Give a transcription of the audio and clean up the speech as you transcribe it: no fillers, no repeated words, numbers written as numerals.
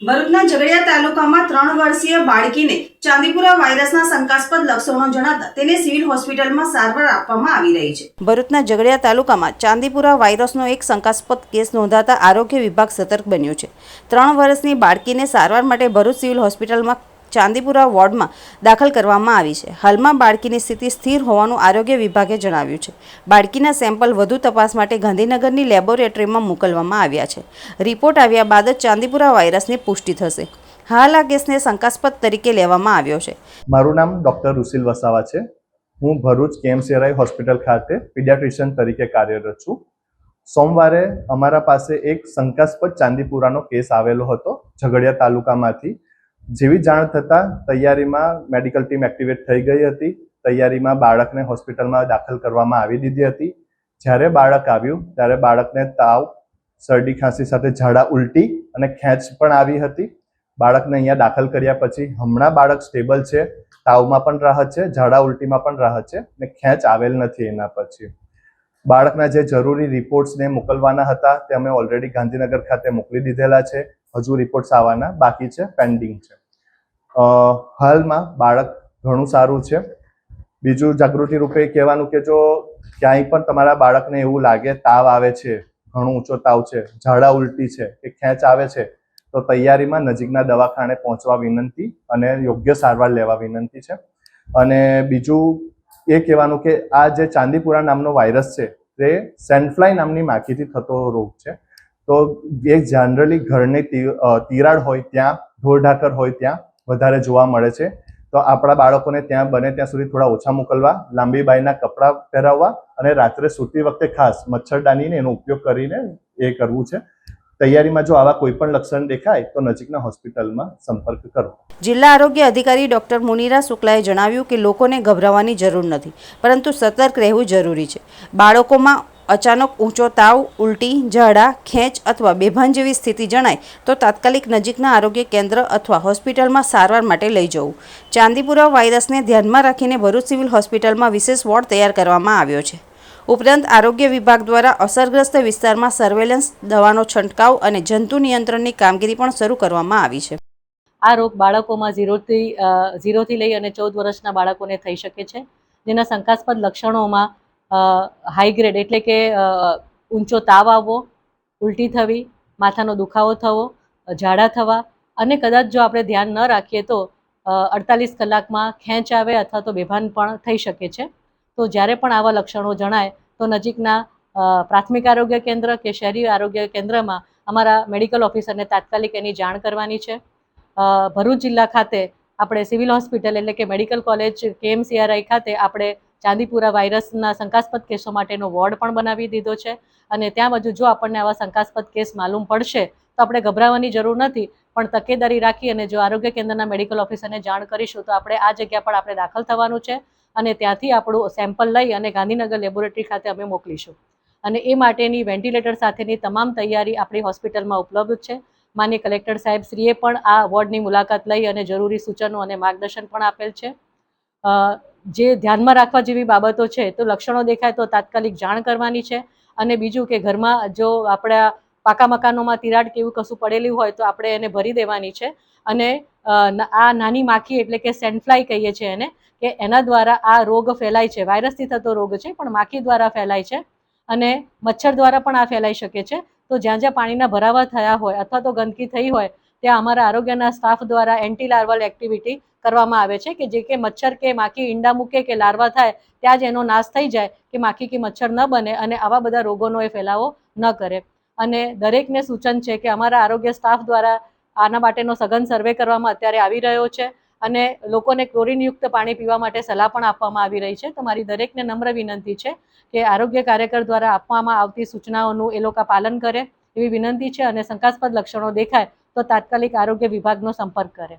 ભરૂચના ઝઘડિયા તાલુકામાં 3 વર્ષીય બાળકીને ચાંદીપુરા વાયરસના શંકાસ્પદ લક્ષણો જણાતા તેને સિવિલ હોસ્પિટલમાં સારવાર આપવામાં આવી રહી છે। ભરૂચના ઝઘડિયા તાલુકામાં ચાંદીપુરા વાયરસનો એક શંકાસ્પદ કેસ નોંધાતા આરોગ્ય વિભાગ સતર્ક બન્યું છે। 3 વર્ષની બાળકીને સારવાર માટે ભરૂચ સિવિલ હોસ્પિટલમાં ચાંદીપુરા વોર્ડમાં દાખલ કરવામાં આવી છે। હાલમાં બાળકીની સ્થિતિ સ્થિર હોવાનું આરોગ્ય વિભાગે જણાવ્યું છે। બાળકીના સેમ્પલ વધુ તપાસ માટે ગાંધીનગરની લેબોરેટરીમાં મોકલવામાં આવ્યા છે। રિપોર્ટ આવ્યા બાદ જ ચાંદીપુરા વાયરસની પુષ્ટિ થશે। હાલ આ કેસને શંકાસ્પદ તરીકે લેવામાં આવ્યો છે। મારું નામ ડૉક્ટર રુસિલ વસાવા છે। હું ભરૂચ કેએમસીઆરઆઈ હોસ્પિટલ ખાતે પીડિયાટ્રિશિયન તરીકે કાર્યરત છું। સોમવારે અમારા પાસે એક શંકાસ્પદ ચાંદીપુરાનો કેસ આવેલો હતો ઝઘડિયા તાલુકામાંથી। જેવી જાણ થતાં તૈયારીમાં મેડિકલ ટીમ એક્ટિવેટ થઈ ગઈ હતી। તૈયારીમાં બાળકને હોસ્પિટલમાં દાખલ કરવામાં આવી દીધી હતી। જ્યારે બાળક આવ્યું ત્યારે બાળકને તાવ, શરદી ખાંસી સાથે ઝાડા, ઉલટી અને ખેંચ પણ આવી હતી। બાળકને અહીંયા દાખલ કર્યા પછી હમણાં બાળક સ્ટેબલ છે, તાવમાં પણ રાહત છે, ઝાડા ઉલટીમાં પણ રાહત છે અને ખેંચ આવેલ નથી। એના પછી બાળકના જે જરૂરી રિપોર્ટ્સને મોકલવાના હતા તે અમે ઓલરેડી ગાંધીનગર ખાતે મોકલી દીધેલા છે। હજુ રિપોર્ટ્સ આવવાના બાકી છે, પેન્ડિંગ છે। હાલમાં બાળક ઘણું સારું છે। બીજું જાગૃતિ રૂપે કહેવાનું કે જો ક્યાંય પણ તમારા બાળકને એવું લાગે તાવ આવે છે, ઘણો ઊંચો તાવ છે, ઝાડા ઉલટી છે કે ખેંચ આવે છે તો તૈયારીમાં નજીકના દવાખાને પહોંચવા વિનંતી અને યોગ્ય સારવાર લેવા વિનંતી છે। અને બીજું એ કહેવાનું કે આ જે ચાંદીપુરા નામનો વાયરસ છે તે સેન્ડફ્લાય નામની માખીથી થતો રોગ છે। તો એ જનરલી ઘરની તિરાડ હોય ત્યાં, ઢોરઢાકર હોય ત્યાં વધારે જોવા મળે છે। તો આપણા બાળકોને ત્યાં બને ત્યાં સુધી થોડા ઓછા મોકલવા, લાંબી બાયના કપડાં પહેરાવવા અને રાત્રે સૂતી વખતે ખાસ મચ્છરદાનીને એનો ઉપયોગ કરીને એ કરવું છે। તૈયારીમાં જો આવા કોઈ પણ લક્ષણ દેખાય તો નજીકના હોસ્પિટલમાં સંપર્ક કરો। જિલ્લા આરોગ્ય અધિકારી ડોક્ટર મુનિરા શુક્લાએ જણાવ્યું કે લોકોને ગભરાવાની જરૂર નથી, પરંતુ સતર્ક રહેવું જરૂરી છે। બાળકોમાં અચાનક ઊંચો તાવ, ઉલટી, ઝાડા, ખેંચ અથવા બેભાન જેવી સ્થિતિ જણાય તો તાત્કાલિક નજીકના આરોગ્ય કેન્દ્ર અથવા હોસ્પિટલમાં સારવાર માટે લઈ જવું। ચાંદીપુરા વાયરસને ધ્યાનમાં રાખીને ભરૂચ સિવિલ હોસ્પિટલમાં વિશેષ વોર્ડ તૈયાર કરવામાં આવ્યો છે। ઉપરાંત આરોગ્ય વિભાગ દ્વારા અસરગ્રસ્ત વિસ્તારમાં સર્વેલન્સ, દવાનો છંટકાવ અને જંતુ નિયંત્રણની કામગીરી પણ શરૂ કરવામાં આવી છે। આ રોગ બાળકોમાં 0 થી લઈ અને 14 વર્ષના બાળકોને થઈ શકે છે, જેના શંકાસ્પદ લક્ષણોમાં હાઈ ગ્રેડ એટલે કે ઊંચો તાવ આવવો, ઉલટી થવી, માથાનો દુખાવો થવો, ઝાડા થવા અને કદાચ જો આપણે ધ્યાન ન રાખીએ તો 48 કલાકમાં ખેંચ આવે અથવા તો બેભાન પણ થઈ શકે છે। તો જ્યારે પણ આવા લક્ષણો જણાય તો નજીકના પ્રાથમિક આરોગ્ય કેન્દ્ર કે શહેરી આરોગ્ય કેન્દ્રમાં અમારા મેડિકલ ઓફિસરને તાત્કાલિક એની જાણ કરવાની છે। ભરૂચ જિલ્લા ખાતે આપણે સિવિલ હોસ્પિટલ એટલે કે મેડિકલ કોલેજ કેએમસીઆરઆઈ ખાતે આપણે ચાંદીપુરા વાયરસના શંકાસ્પદ કેસો માટેનો વોર્ડ પણ બનાવી દીધો છે। અને ત્યાં બાજુ જો આપણને આવા શંકાસ્પદ કેસ માલુમ પડશે તો આપણે ગભરાવાની જરૂર નથી, પણ તકેદારી રાખી અને જો આરોગ્ય કેન્દ્રના મેડિકલ ઓફિસરને જાણ કરીશું તો આપણે આ જગ્યા પર આપણે દાખલ થવાનું છે અને ત્યાંથી આપણું સેમ્પલ લઈ અને ગાંધીનગર લેબોરેટરી ખાતે અમે મોકલીશું। અને એ માટેની વેન્ટિલેટર સાથેની તમામ તૈયારી આપણી હોસ્પિટલમાં ઉપલબ્ધ છે। માનનીય કલેક્ટર સાહેબ શ્રીએ પણ આ વોર્ડની મુલાકાત લઈ અને જરૂરી સૂચનો અને માર્ગદર્શન પણ આપેલ છે। જે ધ્યાનમાં રાખવા જેવી બાબતો છે તો લક્ષણો દેખાય તો તાત્કાલિક જાણ કરવાની છે। અને બીજું કે ઘરમાં જો આપણા પાકા મકાનોમાં તિરાડ કે એવું કશું પડેલું હોય તો આપણે એને ભરી દેવાની છે। અને આ નાની માખી એટલે કે સેન્ડફ્લાય કહીએ છીએ એને, કે એના દ્વારા આ રોગ ફેલાય છે। વાયરસથી થતો રોગ છે પણ માખી દ્વારા ફેલાય છે અને મચ્છર દ્વારા પણ આ ફેલાઈ શકે છે। તો જ્યાં જ્યાં પાણીના ભરાવા થયા હોય અથવા તો ગંદકી થઈ હોય ત્યાં અમારા આરોગ્યના સ્ટાફ દ્વારા એન્ટી લાર્વલ એક્ટિવિટી કરવામાં આવે છે કે જે કે મચ્છર કે માખી ઈંડા મૂકે કે લાર્વા થાય ત્યાં જ એનો નાશ થઈ જાય, કે માખી કે મચ્છર ન બને અને આવા બધા રોગોનો એ ફેલાવો ન કરે। અને દરેકને સૂચન છે કે અમારા આરોગ્ય સ્ટાફ દ્વારા આના માટેનો સઘન સર્વે કરવામાં અત્યારે આવી રહ્યો છે અને લોકોને ક્લોરીનયુક્ત પાણી પીવા માટે સલાહ પણ આપવામાં આવી રહી છે। તો મારી દરેકને નમ્ર વિનંતી છે કે આરોગ્ય કાર્યકર દ્વારા આપવામાં આવતી સૂચનાઓનું એ લોકો પાલન કરે એવી વિનંતી છે અને શંકાસ્પદ લક્ષણો દેખાય તો તાત્કાલિક આરોગ્ય વિભાગનો સંપર્ક કરે।